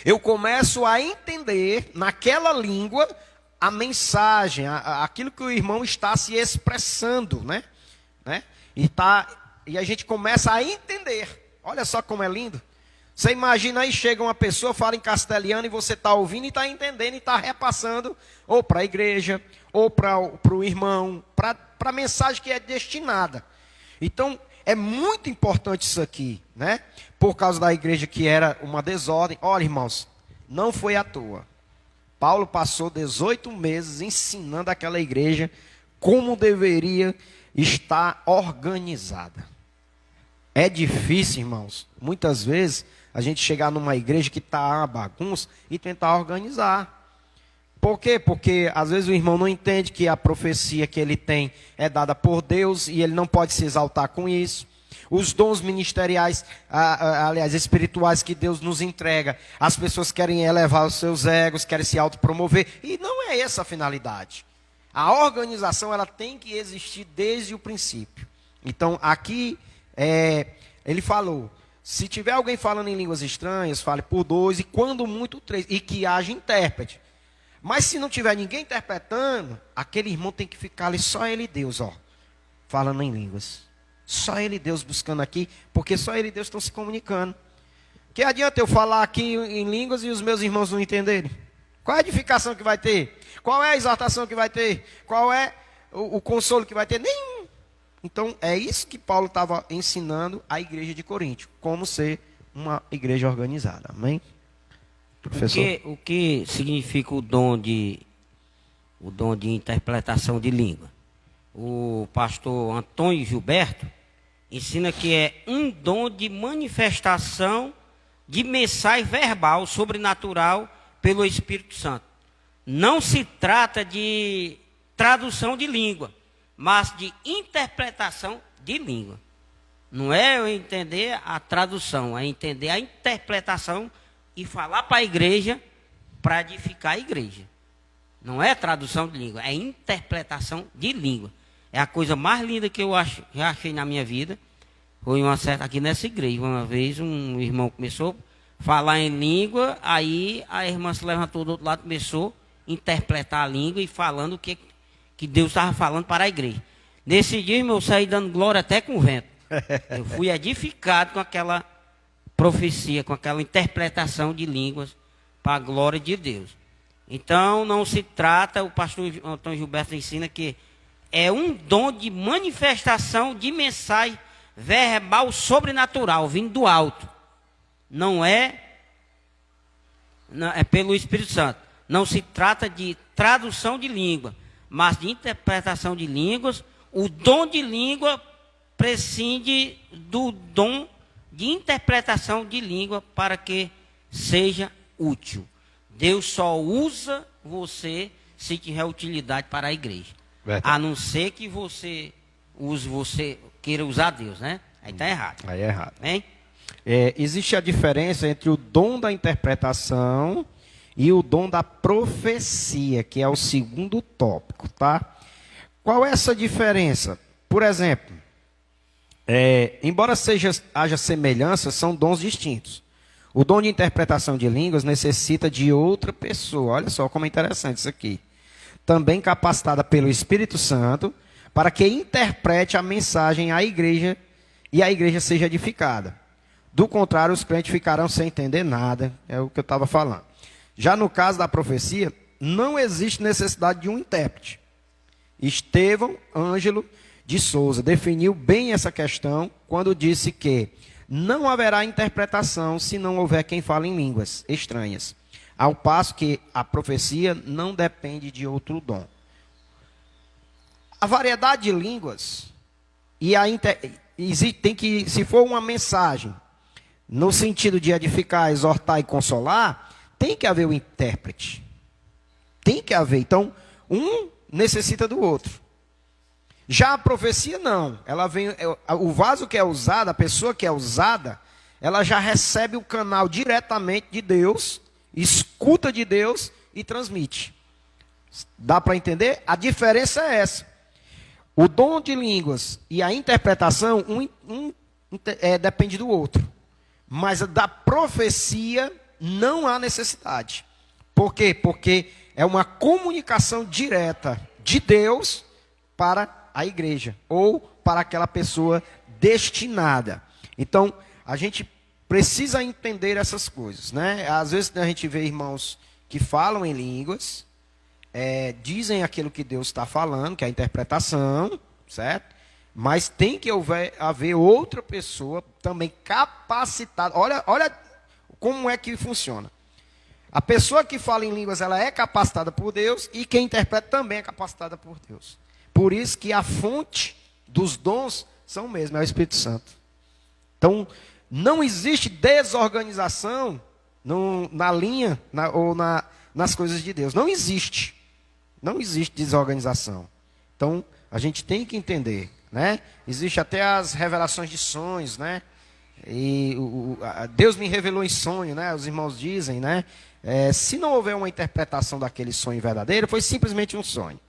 eu começo a entender naquela língua a mensagem, aquilo que o irmão está se expressando, né? E a gente começa a entender. Olha só como é lindo. Você imagina aí, chega uma pessoa, fala em castelhano e você está ouvindo e está entendendo e está repassando ou para a igreja, ou para o irmão, para a mensagem que é destinada. Então, é muito importante isso aqui, né? Por causa da igreja que era uma desordem. Olha, irmãos, não foi à toa. Paulo passou 18 meses ensinando aquela igreja como deveria estar organizada. É difícil, irmãos, muitas vezes, a gente chegar numa igreja que está uma bagunça e tentar organizar. Por quê? Porque às vezes o irmão não entende que a profecia que ele tem é dada por Deus e ele não pode se exaltar com isso. Os dons ministeriais, aliás, espirituais que Deus nos entrega, as pessoas querem elevar os seus egos, querem se autopromover, e não é essa a finalidade. A organização, ela tem que existir desde o princípio. Então, aqui, ele falou, se tiver alguém falando em línguas estranhas, fale por 2, e quando muito 3, e que haja intérprete. Mas se não tiver ninguém interpretando, aquele irmão tem que ficar ali, só ele e Deus, falando em línguas. Só ele e Deus buscando aqui, porque só ele e Deus estão se comunicando. Que adianta eu falar aqui em línguas e os meus irmãos não entenderem? Qual é a edificação que vai ter? Qual é a exaltação que vai ter? Qual é o consolo que vai ter? Nenhum. Então, é isso que Paulo estava ensinando à igreja de Corinto, como ser uma igreja organizada. Amém? Professor? O que significa o dom de interpretação de língua? O pastor Antônio Gilberto ensina que é um dom de manifestação de mensagem verbal sobrenatural pelo Espírito Santo. Não se trata de tradução de língua, mas de interpretação de língua. Não é eu entender a tradução, é entender a interpretação e falar para a igreja, para edificar a igreja. Não é tradução de língua, é interpretação de língua. É a coisa mais linda que eu já achei na minha vida. Foi uma certa aqui nessa igreja. Uma vez um irmão começou a falar em língua, aí a irmã se levantou do outro lado, começou a interpretar a língua e falando o que Deus estava falando para a igreja. Nesse dia, irmão, eu saí dando glória até com o vento. Eu fui edificado com aquela profecia, com aquela interpretação de línguas para a glória de Deus. Então, não se trata, o pastor Antônio Gilberto ensina que é um dom de manifestação de mensagem verbal sobrenatural, vindo do alto. Não é pelo Espírito Santo. Não se trata de tradução de língua, mas de interpretação de línguas. O dom de língua prescinde do dom de interpretação de língua para que seja útil. Deus só usa você se tiver utilidade para a igreja. Verdade. A não ser que você queira usar Deus, né? Aí está errado. Aí é errado. Hein? Existe a diferença entre o dom da interpretação e o dom da profecia, que é o segundo tópico, tá? Qual é essa diferença? Por exemplo, embora haja semelhança, são dons distintos. O dom de interpretação de línguas necessita de outra pessoa. Olha só como é interessante isso aqui. Também capacitada pelo Espírito Santo, para que interprete a mensagem à igreja e a igreja seja edificada. Do contrário, os crentes ficarão sem entender nada. É o que eu estava falando. Já no caso da profecia, não existe necessidade de um intérprete. Estevão Ângelo de Souza definiu bem essa questão quando disse que não haverá interpretação se não houver quem fale em línguas estranhas, ao passo que a profecia não depende de outro dom. A variedade de línguas tem que, se for uma mensagem no sentido de edificar, exortar e consolar, tem que haver o intérprete. Tem que haver. Então, um necessita do outro. Já a profecia não, ela vem, o vaso que é usado, a pessoa que é usada, ela já recebe o canal diretamente de Deus, escuta de Deus e transmite. Dá para entender? A diferença é essa. O dom de línguas e a interpretação, depende do outro. Mas da profecia não há necessidade. Por quê? Porque é uma comunicação direta de Deus para a igreja, ou para aquela pessoa destinada. Então, a gente precisa entender essas coisas, né? Às vezes a gente vê irmãos que falam em línguas, dizem aquilo que Deus está falando, que é a interpretação, certo? Mas tem que haver outra pessoa também capacitada. Olha como é que funciona. A pessoa que fala em línguas, ela é capacitada por Deus, e quem interpreta também é capacitada por Deus. Por isso que a fonte dos dons são o mesmo, é o Espírito Santo. Então, não existe desorganização na linha ou nas coisas de Deus. Não existe. Não existe desorganização. Então, a gente tem que entender, né? Existe até as revelações de sonhos, né? E Deus me revelou em sonho, né? Os irmãos dizem, né? Se não houver uma interpretação daquele sonho verdadeiro, foi simplesmente um sonho,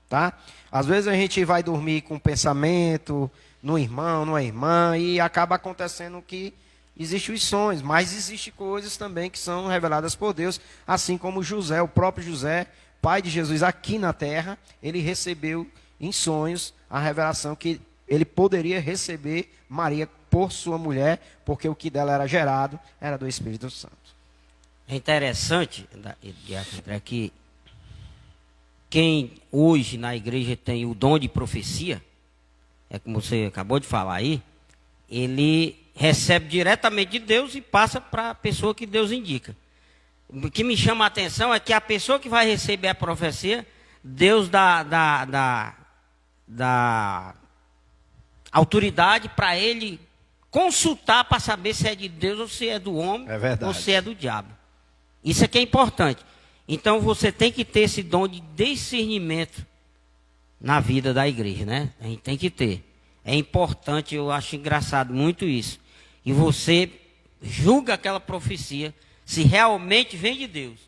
tá? Às vezes a gente vai dormir com um pensamento no irmão, numa irmã, e acaba acontecendo que existem os sonhos, mas existem coisas também que são reveladas por Deus, assim como José, o próprio José, pai de Jesus aqui na terra, ele recebeu em sonhos a revelação que ele poderia receber Maria por sua mulher, porque o que dela era gerado era do Espírito Santo. É interessante, André, que quem hoje na igreja tem o dom de profecia, é como você acabou de falar aí, ele recebe diretamente de Deus e passa para a pessoa que Deus indica. O que me chama a atenção é que a pessoa que vai receber a profecia, Deus dá autoridade para ele consultar para saber se é de Deus ou se é do homem, ou se é do diabo. Isso é que é importante. Então você tem que ter esse dom de discernimento na vida da igreja, né? A gente tem que ter. É importante, eu acho engraçado muito isso. E você julga aquela profecia se realmente vem de Deus.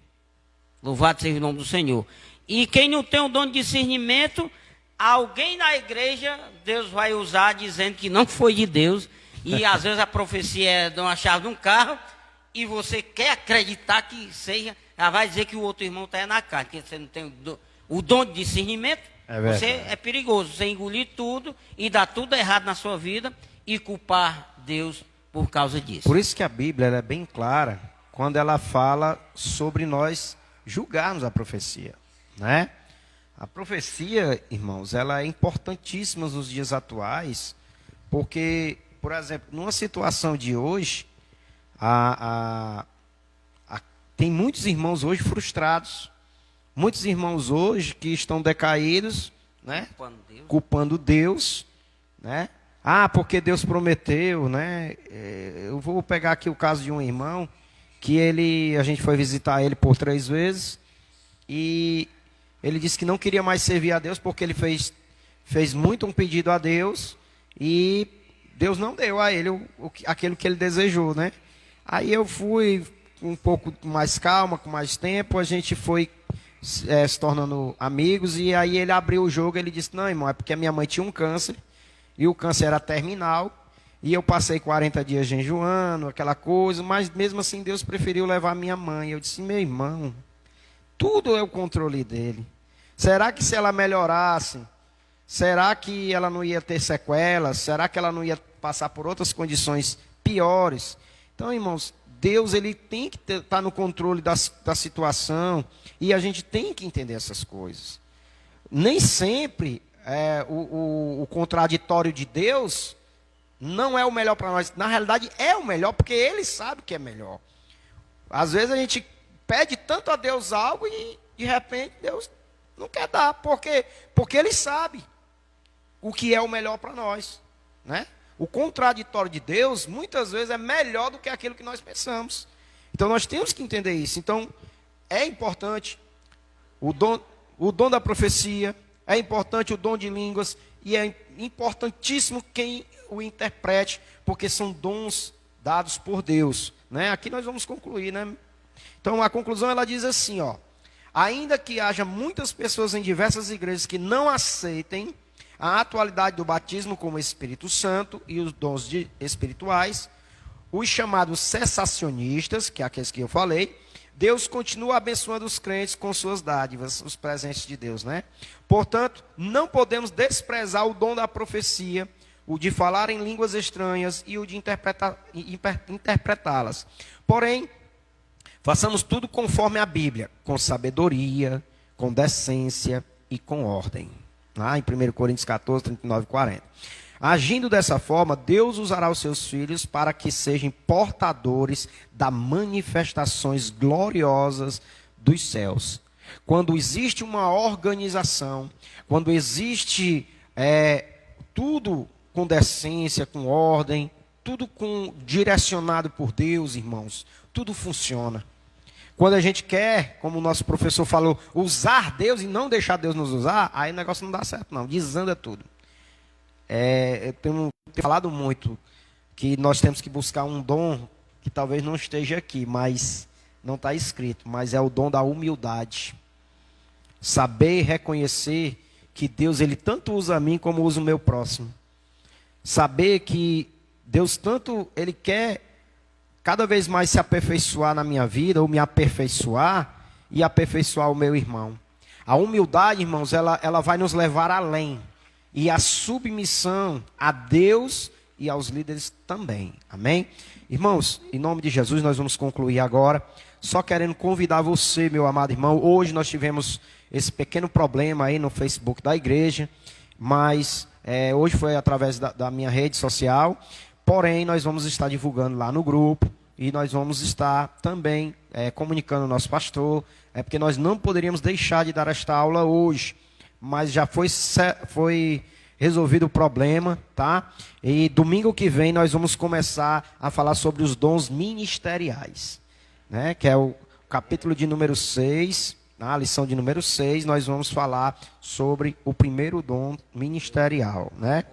Louvado seja o nome do Senhor. E quem não tem o dom de discernimento, alguém na igreja, Deus vai usar dizendo que não foi de Deus. E às vezes a profecia é de uma chave de um carro, e você quer acreditar que seja, ela vai dizer que o outro irmão está na carne, porque você não tem o dom de discernimento. Você é perigoso, você engolir tudo e dar tudo errado na sua vida e culpar Deus por causa disso. Por isso que a Bíblia ela é bem clara quando ela fala sobre nós julgarmos a profecia, né? A profecia, irmãos, ela é importantíssima nos dias atuais, porque, por exemplo, numa situação de hoje, tem muitos irmãos hoje frustrados, muitos irmãos hoje que estão decaídos, né? Culpando Deus, né? Ah, porque Deus prometeu, né? Eu vou pegar aqui o caso de um irmão que a gente foi visitar ele por 3 vezes e ele disse que não queria mais servir a Deus porque ele fez muito um pedido a Deus e Deus não deu a ele aquilo que ele desejou, né? Aí eu fui um pouco mais calma, com mais tempo, a gente foi se tornando amigos e aí ele abriu o jogo, ele disse, não, irmão, é porque a minha mãe tinha um câncer e o câncer era terminal e eu passei 40 dias jejuando, aquela coisa, mas mesmo assim Deus preferiu levar a minha mãe. Eu disse, meu irmão, tudo é o controle dele. Será que se ela melhorasse, será que ela não ia ter sequelas? Será que ela não ia passar por outras condições piores? Então, irmãos, Deus ele tem que estar no controle da situação e a gente tem que entender essas coisas. Nem sempre o contraditório de Deus não é o melhor para nós. Na realidade, é o melhor porque Ele sabe que é melhor. Às vezes a gente pede tanto a Deus algo e de repente Deus não quer dar. Por quê? Porque Ele sabe o que é o melhor para nós, né? O contraditório de Deus, muitas vezes, é melhor do que aquilo que nós pensamos. Então, nós temos que entender isso. Então, é importante o dom da profecia, é importante o dom de línguas, e é importantíssimo quem o interprete, porque são dons dados por Deus, né? Aqui nós vamos concluir, né? Então, a conclusão, ela diz assim, ó. Ainda que haja muitas pessoas em diversas igrejas que não aceitem a atualidade do batismo como Espírito Santo e os dons espirituais, os chamados cessacionistas, que é aqueles que eu falei, Deus continua abençoando os crentes com suas dádivas, os presentes de Deus, né? Portanto, não podemos desprezar o dom da profecia, o de falar em línguas estranhas e o de interpretá-las. Porém, façamos tudo conforme a Bíblia, com sabedoria, com decência e com ordem. Lá em 1 Coríntios 14, 39 e 40. Agindo dessa forma, Deus usará os seus filhos para que sejam portadores das manifestações gloriosas dos céus. Quando existe uma organização, quando existe tudo com decência, com ordem, tudo direcionado por Deus, irmãos, tudo funciona. Quando a gente quer, como o nosso professor falou, usar Deus e não deixar Deus nos usar, aí o negócio não dá certo não, desanda tudo. Eu tenho falado muito que nós temos que buscar um dom que talvez não esteja aqui, mas não está escrito, mas é o dom da humildade. Saber reconhecer que Deus ele tanto usa a mim como usa o meu próximo. Saber que Deus tanto ele quer cada vez mais se aperfeiçoar na minha vida, ou me aperfeiçoar e aperfeiçoar o meu irmão. A humildade, irmãos, ela vai nos levar além. E a submissão a Deus e aos líderes também. Amém? Irmãos, em nome de Jesus, nós vamos concluir agora. Só querendo convidar você, meu amado irmão. Hoje nós tivemos esse pequeno problema aí no Facebook da igreja. mas hoje foi através da minha rede social. Porém, nós vamos estar divulgando lá no grupo e nós vamos estar também comunicando ao nosso pastor, porque nós não poderíamos deixar de dar esta aula hoje, mas já foi resolvido o problema, tá? E domingo que vem nós vamos começar a falar sobre os dons ministeriais, né? Que é o capítulo de número 6, na lição de número 6, nós vamos falar sobre o primeiro dom ministerial, né?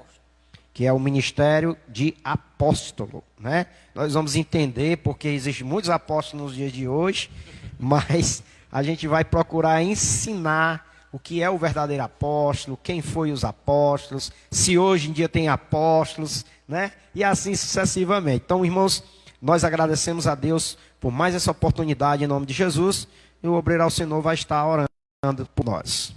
Que é o ministério de apóstolo, né? Nós vamos entender, porque existem muitos apóstolos nos dias de hoje, mas a gente vai procurar ensinar o que é o verdadeiro apóstolo, quem foi os apóstolos, se hoje em dia tem apóstolos, né? E assim sucessivamente. Então, irmãos, nós agradecemos a Deus por mais essa oportunidade em nome de Jesus, e o obreiro Alcenor vai estar orando por nós.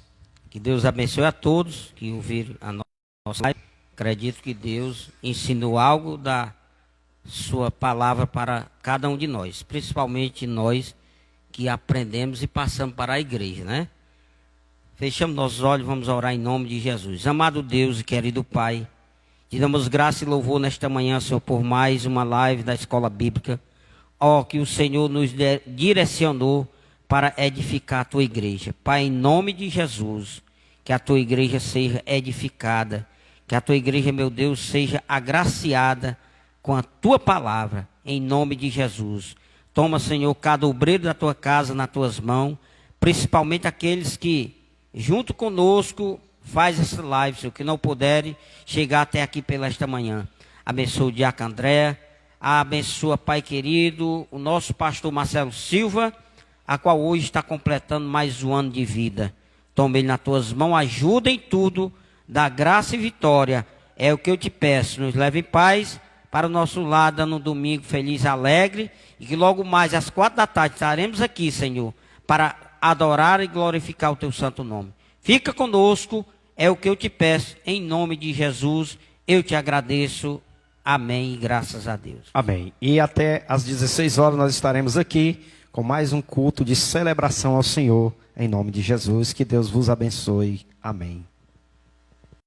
Que Deus abençoe a todos que ouviram a nossa live. Acredito que Deus ensinou algo da sua palavra para cada um de nós, principalmente nós que aprendemos e passamos para a igreja, né? Fechamos nossos olhos, vamos orar em nome de Jesus. Amado Deus e querido Pai, te damos graça e louvor nesta manhã, Senhor, por mais uma live da Escola Bíblica. Ó, que o Senhor nos direcionou para edificar a tua igreja. Pai, em nome de Jesus, que a tua igreja seja edificada, que a tua igreja, meu Deus, seja agraciada com a tua palavra, em nome de Jesus. Toma, Senhor, cada obreiro da tua casa nas tuas mãos, principalmente aqueles que junto conosco faz essa live, Senhor, que não puderem chegar até aqui pela esta manhã. Abençoa o diácono André, abençoa, Pai querido, o nosso pastor Marcelo Silva, a qual hoje está completando mais um ano de vida. Toma ele nas tuas mãos, ajuda em tudo, dá graça e vitória. É o que eu te peço, nos leve em paz para o nosso lar, dando um domingo feliz e alegre, e que logo mais às 4 da tarde estaremos aqui, Senhor, para adorar e glorificar o teu santo nome. Fica conosco, é o que eu te peço, em nome de Jesus, eu te agradeço, amém, e graças a Deus. Amém. E até às 16 horas nós estaremos aqui com mais um culto de celebração ao Senhor, em nome de Jesus, que Deus vos abençoe, amém.